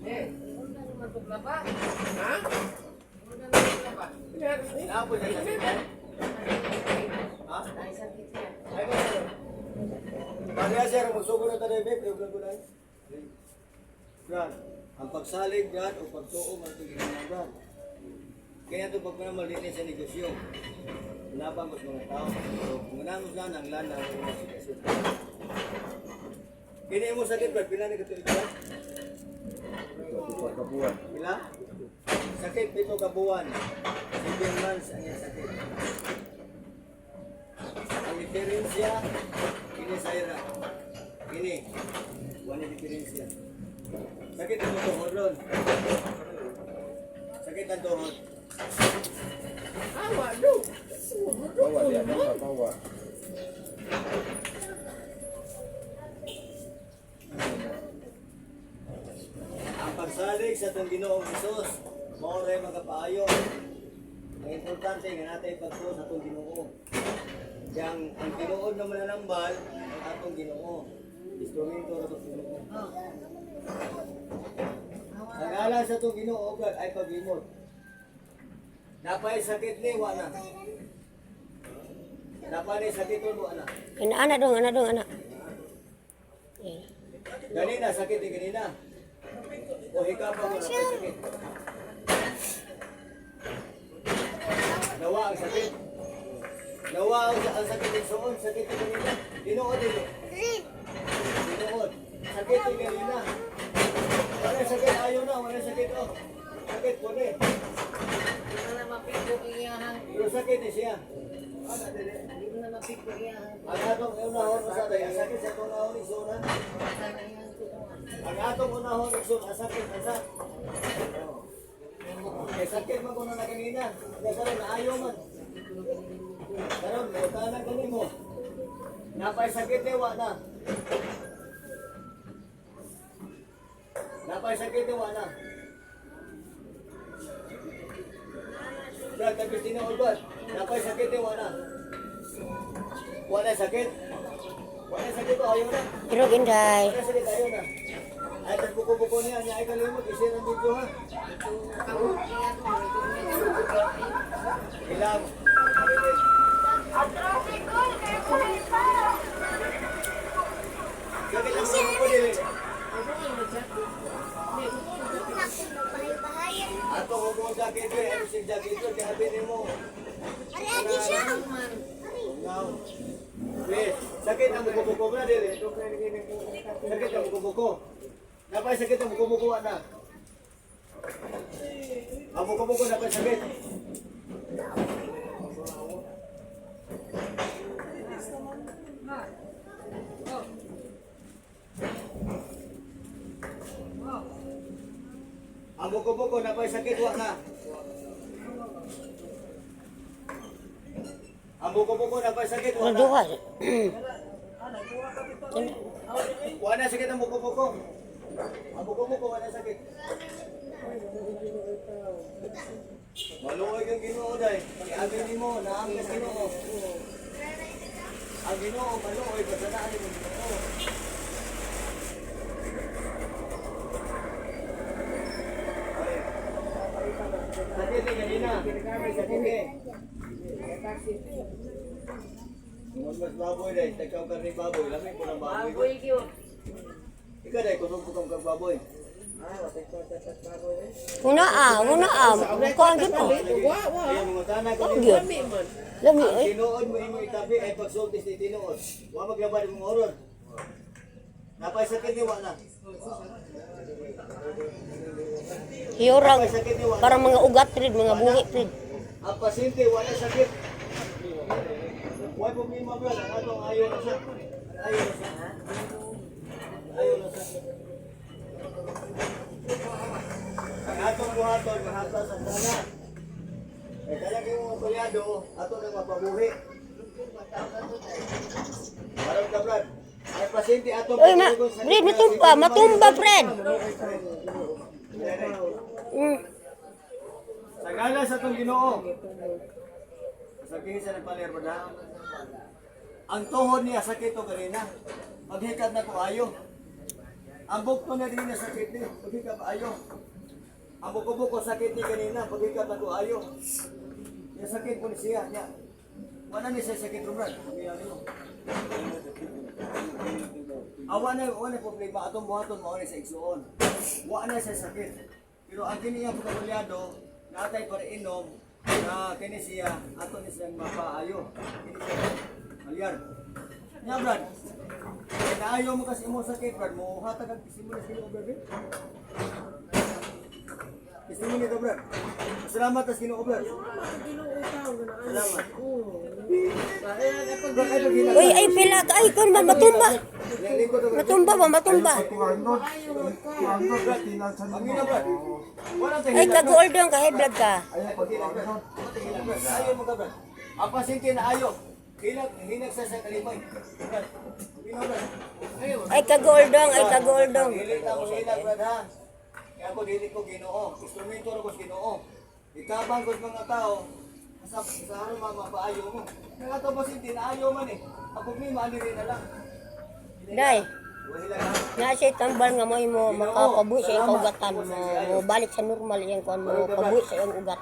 Ha? Apo niya sakit yan. Ha? Ay ko sir. Kaya sir, magsugo na tayo, babe. Yung gulay. Yan. Ang pagsalig yan o pagtuo ang ginagawa. Kaya ito pag malinis sa negosyo. Labang mas mga tao. So, kung nanamos lang ang lana ang mga negosyo. Kini mo sakit ba? Pila na katulad ba? Pila? Sakit dito kabuwan. 7 months ang yung sakit. Ang diferensya, ini sayra. Ini, wala diferensya. Sakit ang tuhod ron. Sakit ang tuhod. Awa, do. Bawa dia, bawa. Ang pagsalig sa itong Ginoong Hesus, maoray magkapaayo. Ang importante nga natin pagtuo sa itong Ginoo. Yang ang tinuod na mananambal ang atong Ginoo. Instrumento na itong Ginoo. Ang alam sa itong Ginoo God ay pag-imod. Napay sakit ni wala. Napay sakit ni wala. Anak dong, anak. Ganina sakit ni ganina. O hikapang mo napay sakit. Nawa ang sakit. Nawa ang sakit ng suon, sakit ni ganina. Tinuod din. Tinuod. Sakit ni ganina. Wala sakit ayaw na, wala sakit oh. Sakit po ni. Pero sakit ni siya. Ang atong unahon sa tayo, sakit sa itong unahon ni Suna. Ang atong unahon ni Suna, sakit ang sakit. Kaya sakit man kung na kanina. Kaya karoon, naayaw man. Karoon, utanan ka mo. Napay sakit ni wala. Napay sakit ni wala. Brad, tapos tinaulbat. Napay sakit ni wala. Wala sakit. Wala sakit o ayaw na. Pero Inday. Wala sakit ayaw na. Ay, buko-buko niya. Niya ay kalimot. I-share ang video ha. Ilang. Sakit ang buko din. Ato ko mo sakit ko. Ano si sakit ko? Kaya abinin mo. Now, wait, sakit ang buko-buko na din. Sakit ang buko-buko. Napay sakit ang buko-buko na. Ang buko-buko napay sakit. Ang buko-buko napay sakit wa na. Ang buko-buko napay sakit wa na. Maduha. Wala sakit ang buko-buko. Ang buko-buko wala sakit. Maluoy kang Ginoo day. Iabin mo na ang Ginoo. Ang Ginoo maluoy pasanaan mo Ginoo. Sakit ni kanina. Sakit ni. Mas baboy day, takaw ka ni baboy, lamig ko ng baboy. Ikaw day, kunog ko kang baboy. Una ko ang gito. Kaya mga tanay ko Ang ni gyud. Lami ang oy. tinuod mo imo itabi ay pagsultis ni tinuod. Wa maglabad mong oron. Napay sakit ni wala. Hiyorang parang mga ugat prid, mga buhi prid. Ang pasyente wala sakit. Wa problema ba ang atong ayo na sa. Ayo na sa. Ayo na sa. Ang atong buhaton mahaplas ang dana. Eh kaya yung tulyado ato nang mapabuhi. Parang ka Brad. Ay pasyente atong Oy, Fred, matumba, Fred. Sagala sa itong Ginoo. Sabihin sa nagpalir ba na? Ang tuhod niya sakit o kanina. Maghikat na ko ayo. Ang bukto na din na sakit ni, pagkikat ayo. Ang buko-buko sakit ni kanina, pagkikat ako ayo. Yung sakit po siya, niya. Wala ni siya sakit rumran. Wala problema, atong buhaton mo sa igsuon. Wala siya sakit. Pero ang kini niya pagkakulyado, natay para inom, na kini siya, ato ni siyang mapaayo. Kini siya, malyar. Nya Brad, naayo mo kasi mo sakit Brad, mo hatag ang testimony sa Ginoo Brad. Testimony ka Brad. Salamat sa Ginoo Brad. Salamat. Uy, ay pila ka ay kun ba matumba. Matumba ba, matumba. Pangina Brad. Wala tayo. Ay ka-golden ka, high blood ka. Ayo mo ka Brad. Ang pasyente na ayo. Hinag sa kalipay. Brad. Ay ka-golden, ay ka-golden. Dili ta mo sila Brad ha. Kaya ako dili ko Ginoo. Instrumento ro ko sa Ginoo. Itabang ko sa mga tao. Sa araw mapaayo mo. Kaya ito pasyente na ayo man eh. Ako may mali rin na lang. Day, Wala lang. nga siya tambal nga mo makapabuhi sa iyong kaugatan mo balik sa normal iyang kuan mo pabuhi sa iyong ugat.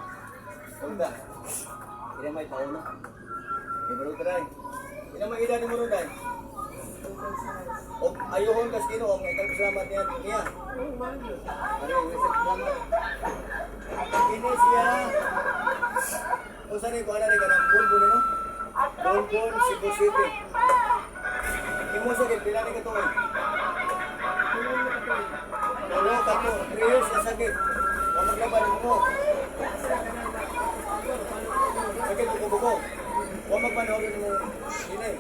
Unda. Ina may pauna. Ibro try. Ina may edad mo ron dai. Og ayohon kas Ginoo ang itong salamat niya niya. Ari, salamat. Ini siya. Usa ni ko ana ni kanang bulbul no? Bulbul Cebu City. Imo sa pila ni katuoy. Wala ka to, Rios na sakit. Huwag maglaban mo. Sakit mo buko. Huwag magpanorin mo. Hindi.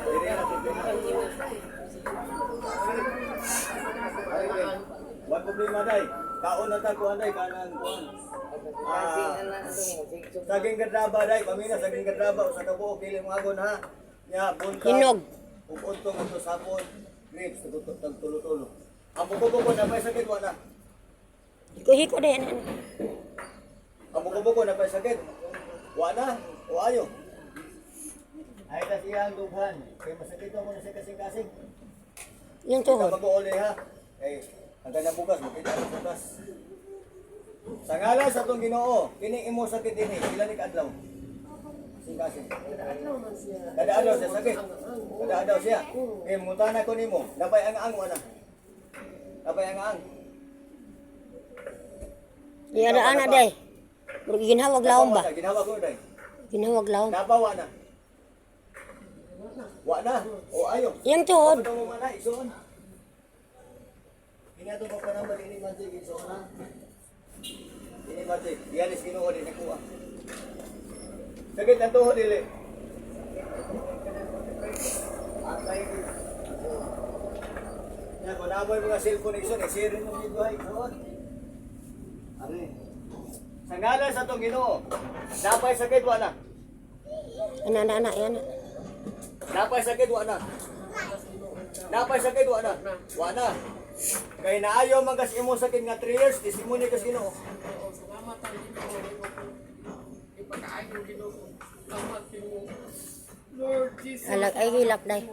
Hindi yan. Huwag problema day. Kaon na tayo kuhan day. Kanan kuhan. Saging gadraba day. Pamina saging gadraba. Usa ka po. Kili mga agon ha. Nya, bunta. Hinog. Upuntong ito sapon. Grapes. Tulo-tulo. Ang buko-buko na may sakit, wala. Hiko din. Ang buko-buko na may sakit, wala. O ayo. Ay kasi ang dughan. Kaya masakit ako na siya kasing-kasing. Yung Ito tuhod. mag-uuli ha. Eh, hanggang na bukas, makita ang bukas. Sa ngalan sa itong Ginoo, kining imo sakit din eh. Ilan ni kadlaw? Kasing-kasing. Kada adlaw siya sakit. Kada adlaw siya. Eh, mutana ko nimo. Napay ang wala. Napay ang. Iya na ana day. Pero ginhawag lawom ba? Ginawa ko dai. Ginhawag lawom. Nabawa na. Wa na. O ayo. Yung tuhod. Ano mo man na isuon. Inato pa nang ini magic isuon na. Ini magic. Dialis Ginoo din ko. Sakit ang tuhod dili. Atay. Ya ko naboy mga cellphone isuon, share mo dito ay isuon. Ari. Sa ngalan sa itong Ginoo, napay sakit wala. Ana yan. Napay sakit wala. Napay sakit wala. Wala. Kay naayo man kas imo sakit nga 3 years, testimony kas Ginoo. Alag ay hilak day.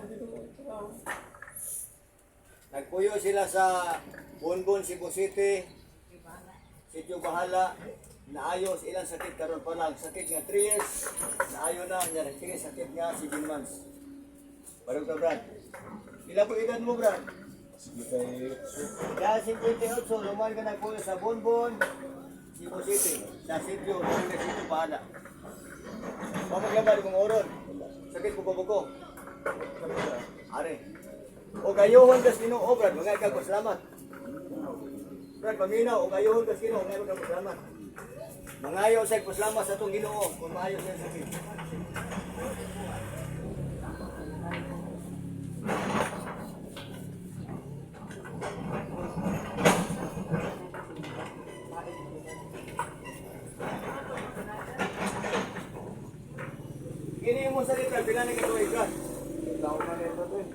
Nagpuyo sila sa Bonbon, Cebu City. Sityo Bahala. Naayos ilang sakit karon pa lang. Sakit nga 3 years. Naayo na. Kaya sakit nga 7 months. Parang ka Brad. Ilan po edad mo Brad? Kaya 58. Lumayan ka nagpuyo sa Bonbon, Cebu City. Sa Sityo. Sa Sityo Bahala. Pamaglabad kong oron. Sakit buko-buko. Are. O kayohon kas Ginoo Brad, mga ikaw salamat. Brad, paminaw o kayohon kas Ginoo, mga ikaw salamat. Mangayo sa salamat sa tong Ginoo kung maayo sa sakit. Gini mo sa litra, pila na kito Brad?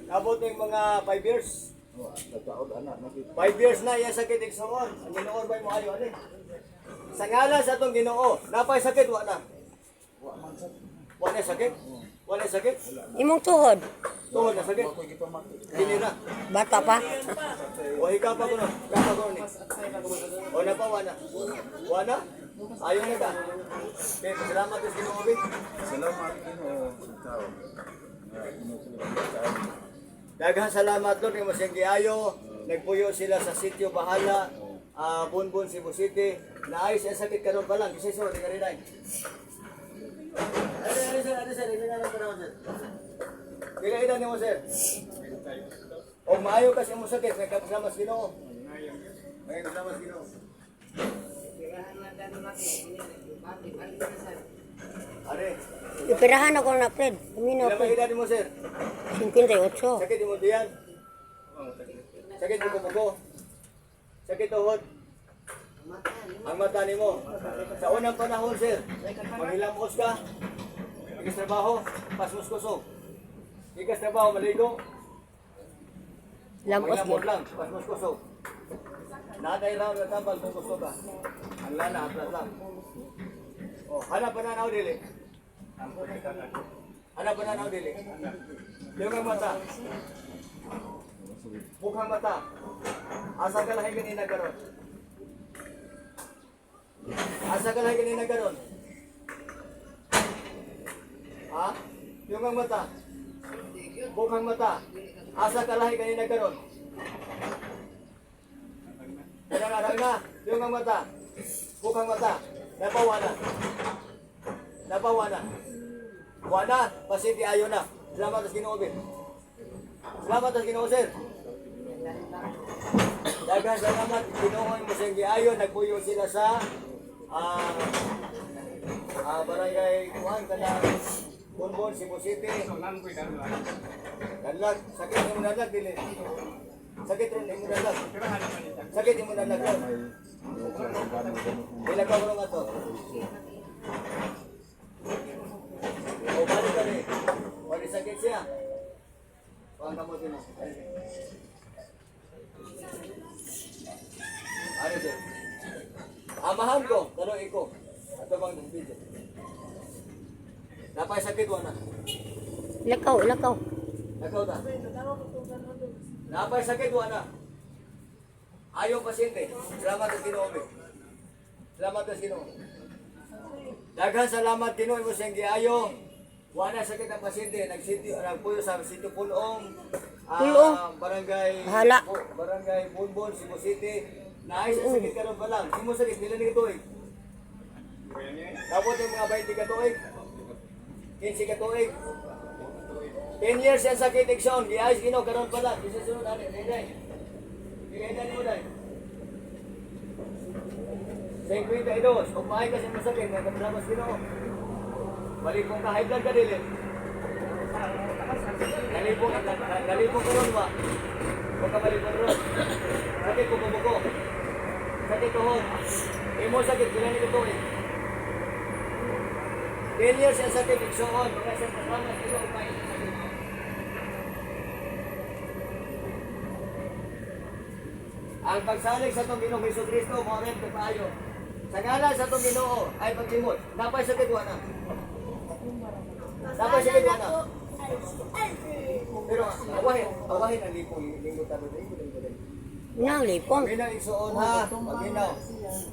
Abot ng mga 5 years. 5 years na iya sakit igsoon. Ang Ginoo ba mo ayo ani? Sa ngalan sa atong Ginoo, napay sakit wa na. Wa na sakit. Wala sakit? Imong tuhod. Tuhod na sakit? Dili na. Bata pa. O ikaw pa ko no. Ikaw pa ko ni. O na pa wala. Wala? Ayaw na ka. Okay, salamat sa Ginoo Obed. Salamat Ginoo sa tao. Daghang salamat Lord kay masing giayo. Nagpuyo sila sa sitio Bahala, Bunbun, Cebu City. Naayos ang sakit karon pa lang. Kasi so, di ka rin ay. Ano sir? Hindi na lang pa naman sir. Kaya edad niyo mo sir. O maayo kasi mo sakit. May kapasama sa Ginoo. May kapasama sa Ginoo. Are, Ipirahan ako na, Fred. Minaw, ilan ba Fred. edad mo sir? 58. Sakit mo diyan? Sakit mo kumuko? Sakit tuhod? Ang mata ni mo. Sa unang panahon sir, maghilamos ka, ikas trabaho, pasmos kusog. Ikas trabaho, maligo, Lamos maghilamos gyud. lang, pasmos kusog. Natay raw na tambal kung gusto ka. Ang lana, atlas lang. O, hanap pa na dili. Hanap pa na dili. Yung ang mata. Bukhang mata. Asa ka lang ganina karon? Asa ka lang ganina karon? Ha? Yung ang mata. Bukhang mata. Asa ka lang ganina karon? Na. Yung ang mata. Bukhang mata. Napawa na. Napawa na. Wala. Pasyente ayaw na. Salamat sa Ginoo Obed. Salamat sa Ginoo sir. Daghang salamat Ginoo mo sa giayo nagpuyo sila sa barangay Kuan kana Bunbun Cebu City. Dalag sakit mo dalag dili. Sakit ron mo dalag. Sakit mo dalag. Bila ka mo nga to. O balik ka rin. Wala sakit siya. Pang mo din. Ano siya? Amahan ko, tanong iko. Ato bang video? Napay sakit wala. Lakaw. Nakaw ta. Napay sakit wala. Ayaw pasyente. Salamat sa Ginoo. Salamat sa Ginoo. Daghang salamat Ginoo mo siyang giayo. Wala sakit ang pasyente. Nagpuyo sa sitio Pulong. Barangay Bahala. Barangay Bunbun, Cebu City. Naayos ang sakit karon pa lang. Simo sakit nila ni tuig. Tapos yung mga 20 ka tuig. 15 ka tuig. 10 years yan sakit iksyon. Giayos Ginoo karon pa lang. Isa sunod ani, dai. Bigay mo dai. 52. Kung maay kasi masakit, may kadramas Ginoo. Balik kong ka-high blood ka dili. Nalipong ka ron ba? Huwag ka balik ron. Sakit buko-buko. Sakit tuhod. Imo sakit, kailan ito to eh. 10 years yung sakit, iksoon. Mga isang kasamas, ito ang pain sa sakit. Ang pagsalig sa itong Ginoong Jesucristo, mga rin ito tayo. Sa ngalan sa itong Ginoo ay pagsimot. Napay sakit wala. Napay sakit wala. Pero awahin ang lipong linggutan mo din. Nang lipong. Minang isuon ha, maginaw.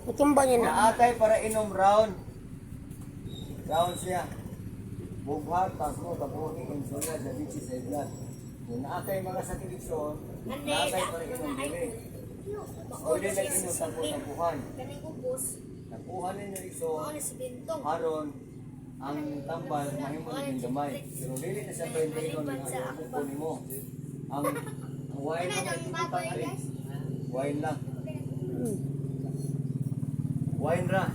Matumba niya na. Naatay para inom round. Round siya. Bughat, tasmo, kabuhi, insulin, diabetes, high blood. Kung naatay mga sakit isuon, naatay para inom dili. O hindi nag-inom tampuhan. Tampuhan ninyo isuon, haron, ang tambal, mahimong din gamay. Pero dili na siya pwede inom ng kukunin mo. Ang wine na may tibutan, wine lang. Wine ra.